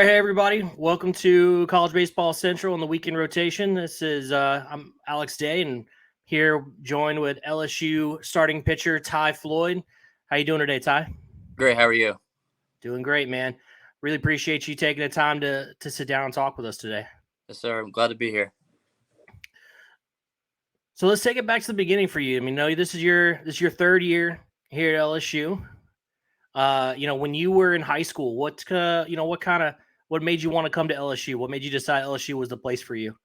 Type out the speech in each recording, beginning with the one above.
right, hey everybody. Welcome to College Baseball Central on the weekend rotation. This is I'm Alex Day and here joined with LSU starting pitcher Ty Floyd. How you doing today, Ty? Great. How are you? Doing great, man. Really appreciate you taking the time to sit down and talk with us today. Yes, sir. I'm glad to be here. So let's take it back to the beginning for you. I mean, no, this is your third year here at LSU. When you were in high school, what made you want to come to LSU? What made you decide LSU was the place for you?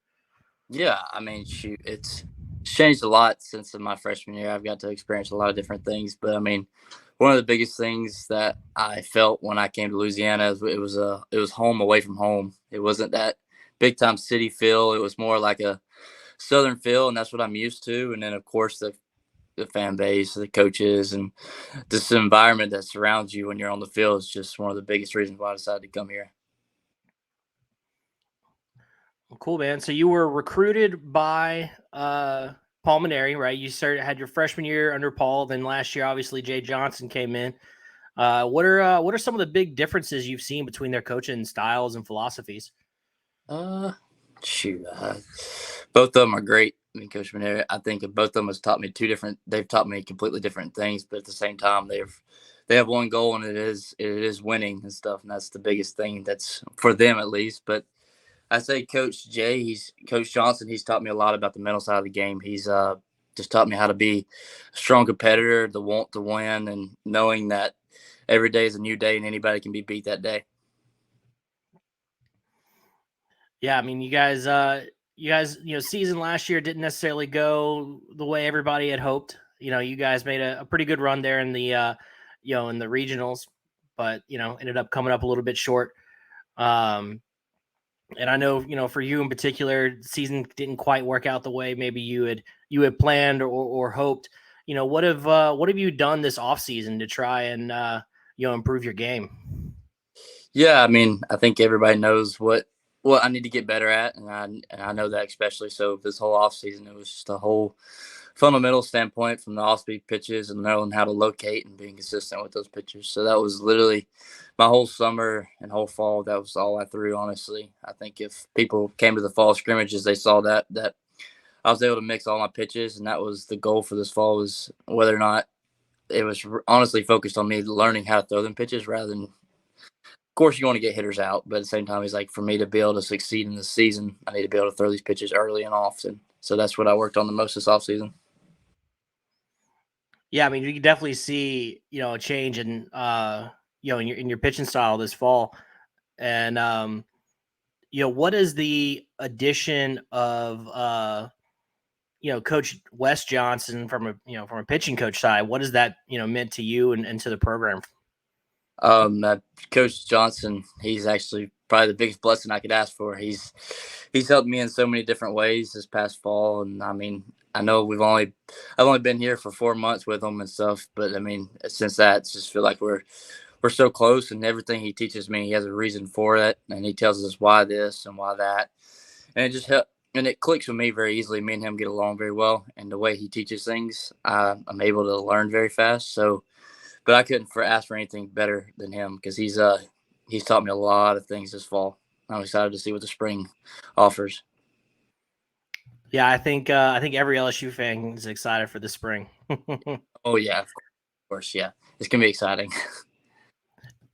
Yeah, I mean, shoot, it's changed a lot since my freshman year. I've got to experience a lot of different things, but I mean, one of the biggest things that I felt when I came to Louisiana is it was home away from home. It wasn't that big time city feel. It was more like a southern feel, and that's what I'm used to. And then of course the fan base, the coaches, and this environment that surrounds you when you're on the field is just one of the biggest reasons why I decided to come here. Cool, man. So you were recruited by Paul Maneri, right? You had your freshman year under Paul, then last year obviously Jay Johnson came in. What are some of the big differences you've seen between their coaching styles and philosophies? Uh, shoot, both of them are great. I mean, Coach Manera, I think both of them has taught me They've taught me completely different things, but at the same time, they have one goal, and it is winning and stuff, and that's the biggest thing. That's for them at least. But I say Coach Johnson. He's taught me a lot about the mental side of the game. He's just taught me how to be a strong competitor, the want to win, and knowing that every day is a new day, and anybody can be beat that day. Yeah, I mean, season last year didn't necessarily go the way everybody had hoped. You guys made a pretty good run there in the regionals, but ended up coming up a little bit short. Um, and I know, for you in particular, the season didn't quite work out the way maybe you had planned or hoped. What have you done this offseason to try and improve your game? Yeah, I mean, I think everybody knows what I need to get better at, and I know that especially. So this whole offseason, it was just a whole fundamental standpoint from the off-speed pitches and knowing how to locate and being consistent with those pitches. So that was literally my whole summer and whole fall. That was all I threw, honestly. I think if people came to the fall scrimmages, they saw that I was able to mix all my pitches, and that was the goal for this fall, was whether or not it was honestly focused on me learning how to throw them pitches rather than, course, you want to get hitters out, but at the same time, he's like, for me to be able to succeed in the season, I need to be able to throw these pitches early and often. So that's what I worked on the most this offseason. Yeah, I mean, you can definitely see, a change in in your pitching style this fall. And what is the addition of Coach Wes Johnson from a pitching coach side? What has that, meant to you and to the program? Coach Johnson, he's actually probably the biggest blessing I could ask for. He's helped me in so many different ways this past fall, and I mean, I know I've only been here for 4 months with him and stuff, but I mean, since that, it's just feel like we're so close, and everything he teaches me, he has a reason for it, and he tells us why this and why that, and it just help. And it clicks with me very easily. Me and him get along very well, and the way he teaches things, I'm able to learn very fast. So, but I couldn't ask for anything better than him because he's taught me a lot of things this fall. I'm excited to see what the spring offers. Yeah, I think every LSU fan is excited for the spring. Oh yeah, of course, yeah, it's gonna be exciting.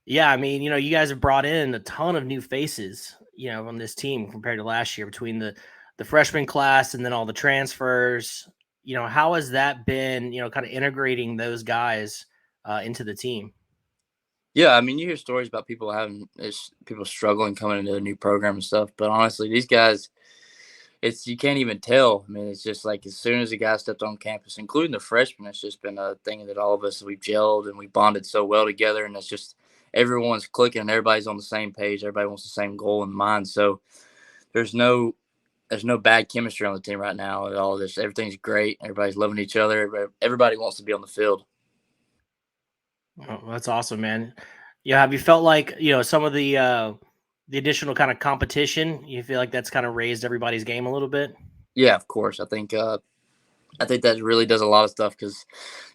Yeah, I mean, you guys have brought in a ton of new faces, on this team compared to last year between the freshman class and then all the transfers. How has that been, kind of integrating those guys into the team? Yeah, I mean, you hear stories about people struggling coming into a new program and stuff, but honestly, these guys, it's you can't even tell. I mean, it's just like as soon as a guy stepped on campus, including the freshmen, it's just been a thing that all of us we've gelled and we bonded so well together, and it's just everyone's clicking, and everybody's on the same page, everybody wants the same goal in mind. So there's no there's no bad chemistry on the team right now at all. This everything's great. Everybody's loving each other. Everybody wants to be on the field. Oh, that's awesome, man. Yeah, have you felt like, some of the additional kind of competition, you feel like that's kind of raised everybody's game a little bit? Yeah, of course. I think that really does a lot of stuff because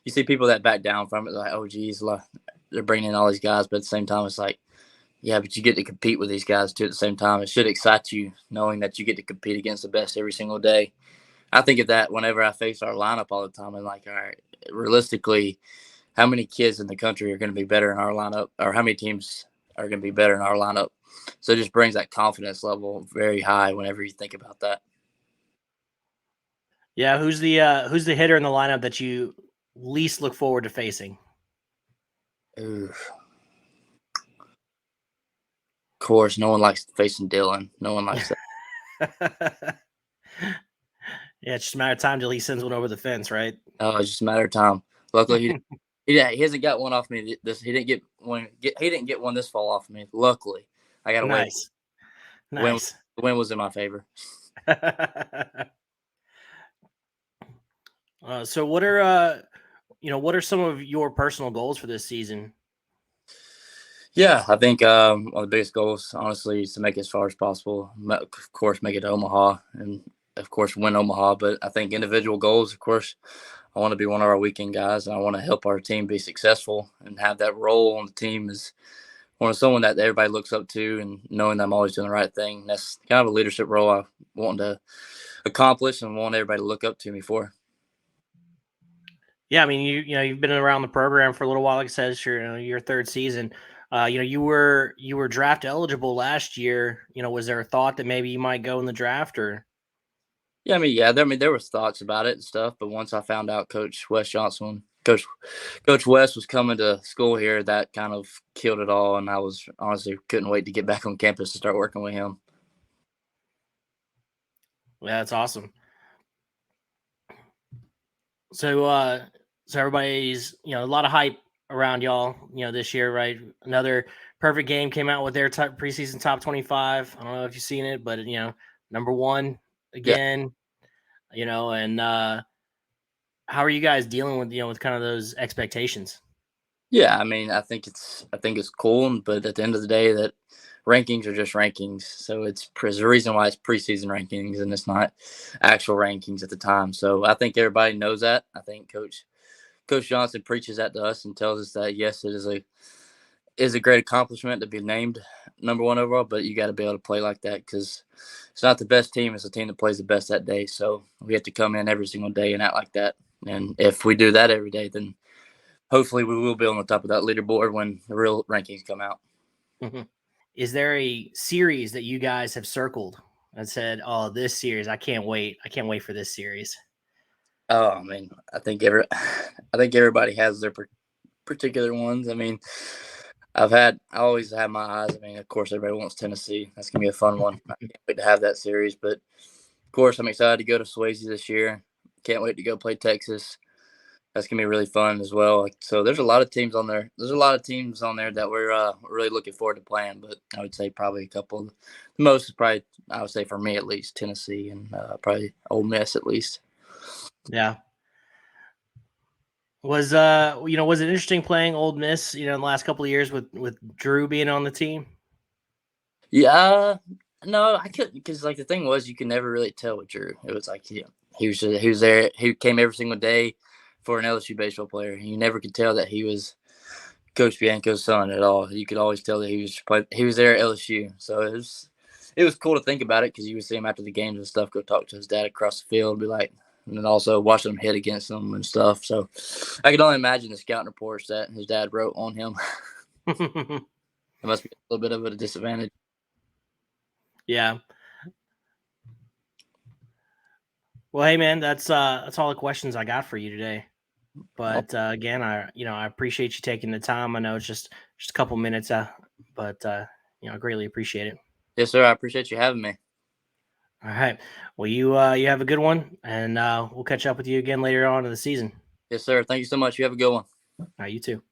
you see people that back down from it, like, oh, geez, they're bringing in all these guys, but at the same time, it's like Yeah, but you get to compete with these guys too at the same time. It should excite you knowing that you get to compete against the best every single day. I think of that whenever I face our lineup all the time. And like, all right, realistically, how many kids in the country are going to be better in our lineup, or how many teams are going to be better in our lineup? So it just brings that confidence level very high whenever you think about that. Yeah, who's the hitter in the lineup that you least look forward to facing? Ooh. Of course, no one likes facing Dylan. No one likes that. Yeah, it's just a matter of time till he sends one over the fence, right? Oh, it's just a matter of time. Luckily, he hasn't got one off me. He didn't get one. He didn't get one this fall off me. Luckily, I got away. Nice, The win, nice. the win was in my favor. So what are some of your personal goals for this season? Yeah, I think one of the biggest goals, honestly, is to make it as far as possible. Of course, make it to Omaha, and of course, win Omaha. But I think individual goals, of course, I want to be one of our weekend guys, and I want to help our team be successful and have that role on the team as one of someone that everybody looks up to, and knowing that I'm always doing the right thing. That's kind of a leadership role I want to accomplish and want everybody to look up to me for. Yeah, I mean, you've been around the program for a little while. Like I said, it's your third season. You were draft eligible last year. Was there a thought that maybe you might go in the draft or? Yeah, there was thoughts about it and stuff, but once I found out Coach Wes Johnson, Coach Wes was coming to school here, that kind of killed it all, and I was honestly couldn't wait to get back on campus to start working with him. Yeah, that's awesome. So, so everybody's a lot of hype around y'all. This year, right? Another perfect game came out with their preseason top 25. I don't know if you've seen it, but number one Yeah, again. And how are you guys dealing with with kind of those expectations? yeah. I mean, I think it's cool, but at the end of the day, that rankings are just rankings. So there's a reason why it's preseason rankings and it's not actual rankings at the time. So I think everybody knows that. I think Coach Johnson preaches that to us and tells us that yes, it is a great accomplishment to be named number one overall, but you got to be able to play like that because it's not the best team; it's the team that plays the best that day. So we have to come in every single day and act like that. And if we do that every day, then hopefully we will be on the top of that leaderboard when the real rankings come out. Is there a series that you guys have circled and said, "Oh, this series, I can't wait! I can't wait for this series." Oh, I mean, I think everybody has their particular ones. I mean, I always have my eyes. I mean, of course, everybody wants Tennessee. That's gonna be a fun one. I can't wait to have that series. But of course, I'm excited to go to Swayze this year. Can't wait to go play Texas. That's gonna be really fun as well. So there's a lot of teams on there. There's a lot of teams on there that we're really looking forward to playing. But I would say probably a couple. The most is probably I would say for me at least Tennessee and probably Ole Miss at least. Yeah. Was it interesting playing Old Miss, in the last couple of years with Drew being on the team? Yeah, no, I couldn't because like the thing was you could never really tell with Drew. It was like he was there. He came every single day for an LSU baseball player. You never could tell that he was Coach Bianco's son at all. You could always tell that he was there at LSU. So it was cool to think about it because you would see him after the games and stuff go talk to his dad across the field, be like, and then also watching him hit against them and stuff. So I could only imagine the scouting reports that his dad wrote on him. It must be a little bit of a disadvantage. Yeah. Well, hey man, that's all the questions I got for you today. But again, I appreciate you taking the time. I know it's just a couple minutes, but I greatly appreciate it. Yes, sir. I appreciate you having me. All right. Well, you have a good one, and we'll catch up with you again later on in the season. Yes, sir. Thank you so much. You have a good one. All right, you too.